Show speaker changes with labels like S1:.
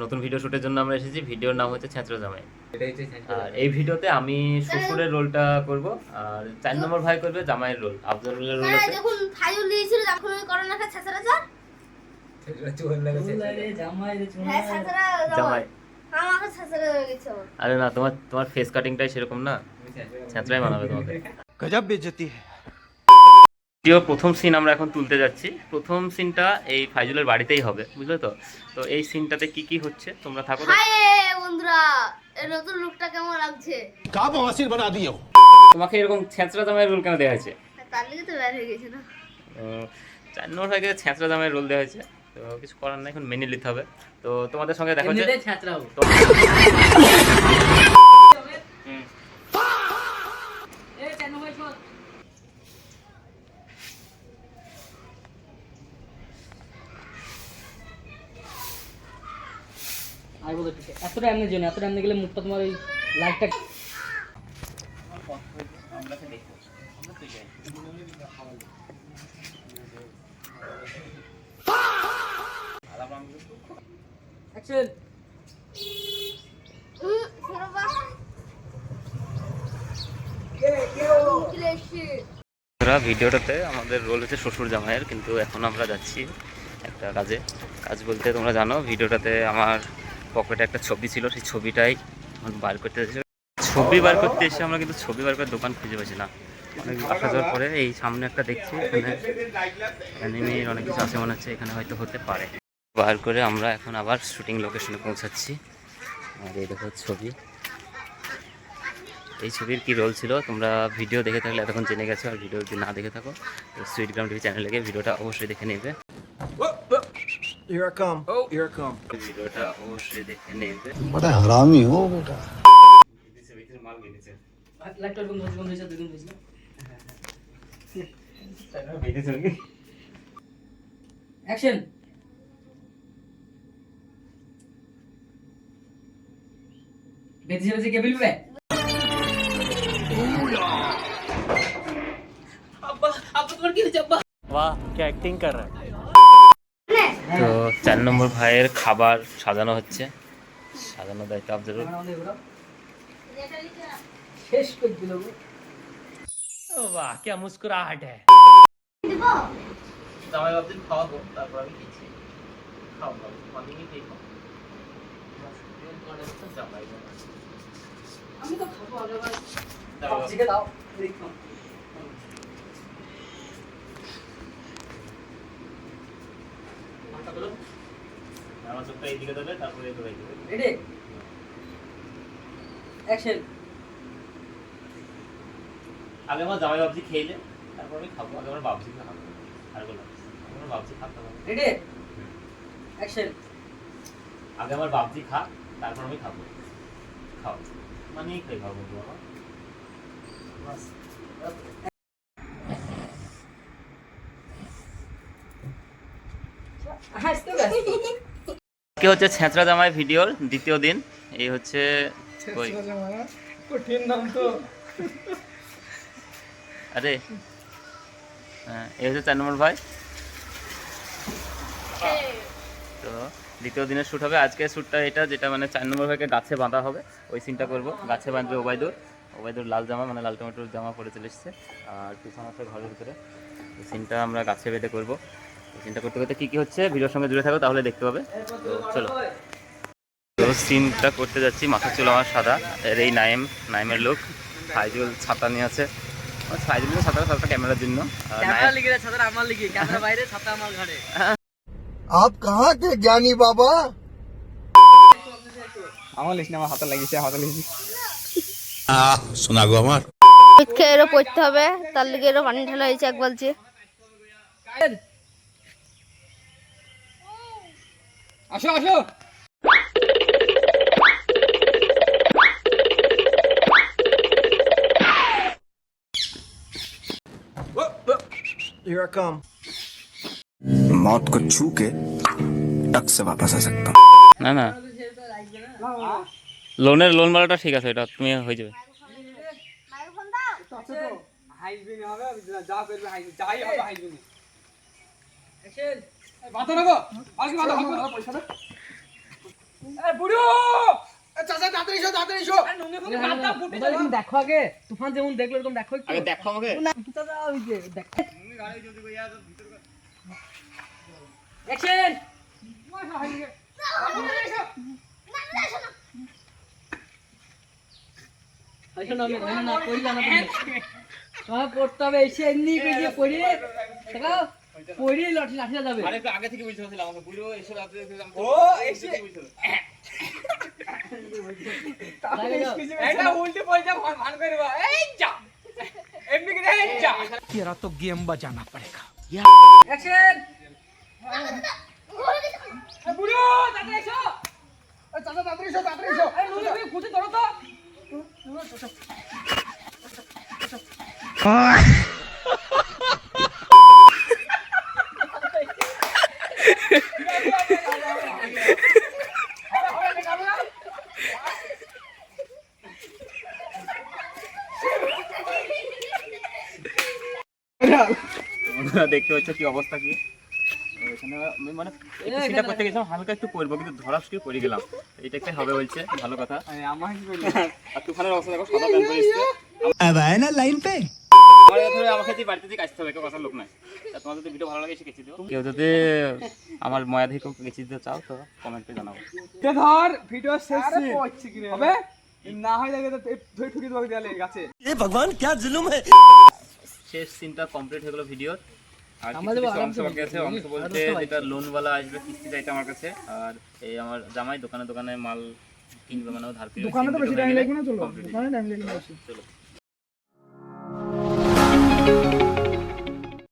S1: নতুন ভিডিও শুটের জন্য আমরা এসেছি। ভিডিওর নাম হচ্ছে ছেঁচড়া জামাই। আর এই ভিডিওতে আমি শ্বশুরের রোলটা করব, আর 4 নম্বর ভাই করবে জামাইয়ের রোল। আফজলের রোল আছে।
S2: যখন ফাইল দিয়েছিল তখন ওই করোনা কা ছেঁচড়া চর হ্যাঁ ছেঁচড়া
S1: জামাই।
S2: আমাকে ছেঁচড়া হয়ে গেছে।
S1: আরে না, তোমার ফেস কাটিংটাই সেরকম না, ছেঁচড়াই মানাবে তোমাকে।
S3: গজব বেইজ্জতি है।
S1: ভিডিও প্রথম সিন আমরা এখন তুলতে যাচ্ছি। প্রথম সিনটা এই ফাইজুলের বাড়িতেই হবে, বুঝলে তো? তো এই সিনটাতে কি কি হচ্ছে তোমরা থাকো।
S2: হাই বন্ধুরা, এই নতুন লুকটা কেমন লাগছে?
S3: का बवासीर बना दिए हो।
S1: তোমাকে এরকম ছেঁচড়া জামাইয়ের রোল কেন দেওয়া হয়েছে?
S2: তার লিগে তো বের হয়ে গেছে না।
S1: 4 নম্বর ভাইকে ছেঁচড়া জামাইয়ের রোল দেওয়া হয়েছে, তো কিছু করার নাই, এখন মেনে নিতে হবে। তো তোমাদের সঙ্গে দেখা হচ্ছে।
S4: আর বলো ঠিক আছে, এতটা এমনি জন্য এতটা এমনি গেলে মুখটা তোমার ওই লাইটটা অ্যাকশন।
S1: ভিডিওটাতে আমাদের রোল হচ্ছে শ্বশুর জামাইয়ের, কিন্তু এখন আমরা যাচ্ছি একটা কাজে। কাজ বলতে তোমরা জানো, ভিডিওটাতে আমার পকেটে একটা ছবি ছিল, সেই ছবিটাই বার করতে এসেছি। ছবি বার করতে এসে আমরা কিন্তু ছবি বার করার দোকান খুঁজে পাচ্ছি না। অনেক আসা যাওয়ার পরে এই সামনে একটা দেখছি, এখানে অ্যানিমের অনেক কিছু আছে মনে হচ্ছে, এখানে হয়তো হতে পারে। বার করে আমরা এখন আবার শুটিং লোকেশনে পৌঁছাচ্ছি। আর এই দেখো ছবি, এই ছবির কি রোল ছিল তোমরা ভিডিও দেখে থাকলে এতক্ষণ জেনে গেছো, আর ভিডিও যদি না দেখে থাকো তো সুইট গ্রাম টিভি চ্যানেলে গিয়ে ভিডিওটা অবশ্যই দেখে নেবে।
S3: Here I come. Oh, here I come.
S1: ভিডিওটা অবশ্যই দেখে নেবে।
S3: बड़ा हरामी हो बेटा।
S1: মাল বেঁধেছে,
S4: লাইটটা বন্ধ হয়েছে দুদিন হয়েছে। অ্যাকশন। বেঁচে বেঁচে কে বলবে? আব্বা আব্বা তোমার কি হয়েছে আব্বা?
S1: বাহ, কি অ্যাক্টিং কর রहा है। তো 4 নম্বর ভাইয়ের খাবার সাজানো হচ্ছে, সাজানো দায়িত্ব আফজলের।
S4: শেষ করে দিল।
S1: বাহ, কি মুস্কুরাহট है। জামাই বাবুকে খাওয়াবো, তারপর আমি খেয়েছি। খাওয়াবো আমি খেয়েছি। জামাই
S4: আমি তো খাবো আগেবার। জিগে দাও দেখো।
S1: আমার চোখটা এইদিকে দেবে, তারপরে এই দিকে দেবে।
S4: Ready action.
S1: আগে আমার জামাই বাবজি খেয়ে যায়, তারপর আমি খাবো। আগে আমার বাবজি খাবো, আর বললাম আমার বাবজি খাবো।
S4: Ready action.
S1: আগে আমার বাবজি খা, তারপর আমি খাবো। খাও মানে খাই খাবো বাবা। কি হচ্ছে ছেঁচড়া জামাই ভিডিওর দ্বিতীয় দিন। এই হচ্ছে
S4: কঠিন নাম তো।
S1: আরে হ্যাঁ, এই হচ্ছে 4 নম্বর ভাই। তো দ্বিতীয় দিনের শ্যুট হবে। আজকে শ্যুটটা এটা, যেটা মানে 4 নম্বর ভাইকে গাছে বাঁধা হবে, ওই সিনটা করব। গাছে বাঁধবে ওবায়দুর লাল জামা, মানে লাল টমেটোর জামা পরে চলে এসছে, আর পিছনে আছে ঘরের ভিতরে। এই সিনটা আমরা গাছে বেঁধে করবো। এই সিনটা করতে করতে কী কী হচ্ছে ভিডিওর সঙ্গে জুড়ে থাকো, তাহলে দেখতে পাবে। তো চলো, তো সিনটা করতে যাচ্ছি। মাথার চুল আমার সাদা, এর এই নাইমের লোক। ফাইজুল ছাতা নিয়ে আছে, ফাইজুল ছাতা ক্যামেরার জন্য।
S4: ক্যামেরা লিগে ছাতা আমার লিগে, ক্যামেরা বাইরে ছাতা আমার ঘরে।
S3: आप कहाँ थे ज्ञानी बाबा।
S4: আমার লিখনা আমার হাতে লাগিয়েছে, হাতে লিখি।
S3: শোনা গো আমার।
S2: খেয়ে পড়তে হবে, তার লিগে এরও পানি ঢালা হয়েছে এক বালতি।
S4: আসো আসো।
S3: Here I come.
S5: मौत को छू के टक से वापस आ सकता हूँ।
S1: না না, লোন মালাটা ঠিক আছে, এটা তুমি হয়ে যাবে।
S4: হাইজবিন হবে, যা করবে হাইজবিন, যাই হবে হাইজবিন। অ্যাকশন। বাতা রাখো, আজকে বাতা হবে পয়সা দে। তুমি দেখো আগে তুফান যেমন দেখলো এরকম দেখো একটু।
S1: আগে দেখো আমাকে
S4: চাচা ওই যে দেখ অ্যাকশন আইসো না আমি না করি না তোমার পড়তে হবে এসে এমনি করে দিয়ে পড়ি দেখো পড়ি লাঠি লাঠিটা যাবে
S1: আরে একটু আগে থেকে বুঝতে পারছিল আমাকে পুরো এসে রাতে
S3: ও এসে
S4: এটা উল্টে পড়ে যা ভান করে বা এই যা এমনি করে এই যা
S3: तेरा तो गेम बजाना पड़ेगा
S4: অ্যাকশন বুড়ো তাড়াতাড়ি এসো
S3: चाचा तातरी शो
S4: আরে নুনি তুমি খুঁজে ধরো তো
S1: তোমরা দেখতে পাচ্ছ কি অবস্থা কি এখানে আমি মানে একটু সিনটা করতে গেছিলাম হালকা একটু করবো কিন্তু ধরাস কি পড়ে গেলাম এটা একটা হবে বলছে ভালো কথা
S4: আমার কি করি
S1: আর তুফানের অবস্থা দেখো সাদা প্যান্ট পরে এসছে
S5: अब आए ना लाइन पे
S1: আমার ধরে আমাকে যে বাড়িতে থেকে আসতে হবে কেউ কথার লোক নাই তা তোমাদের যদি ভিডিও ভালো লাগে এসে গেছি দিও কেউ যদি আমার ময়া থেকে গেছি দিতে চাও তো কমেন্টে জানাবো
S4: ধর ভিডিও শেষ হবে না হয় দেখে তো ধরে ঠুকি দেবো দেয়ালে গাছে
S5: ये भगवान क्या जुल्म है
S1: শেষ সিনটা কমপ্লিট হয়ে গেল ভিডিওর আর
S4: আমাদের
S1: কিছু
S4: আরামসে
S1: অংশ বাকি আছে অংশ বলতে যেটা লোনওয়ালা আসবে কিস্তি চাইতে আমার কাছে আর এই আমার জামাই দোকানে দোকানে মাল কিনবে মানে ও ধার করে
S4: দোকানে তো বেশি টাইম লাগবে না চলো
S1: Complete।
S4: দোকানে টাইম লাগবে না বেশি
S1: চলো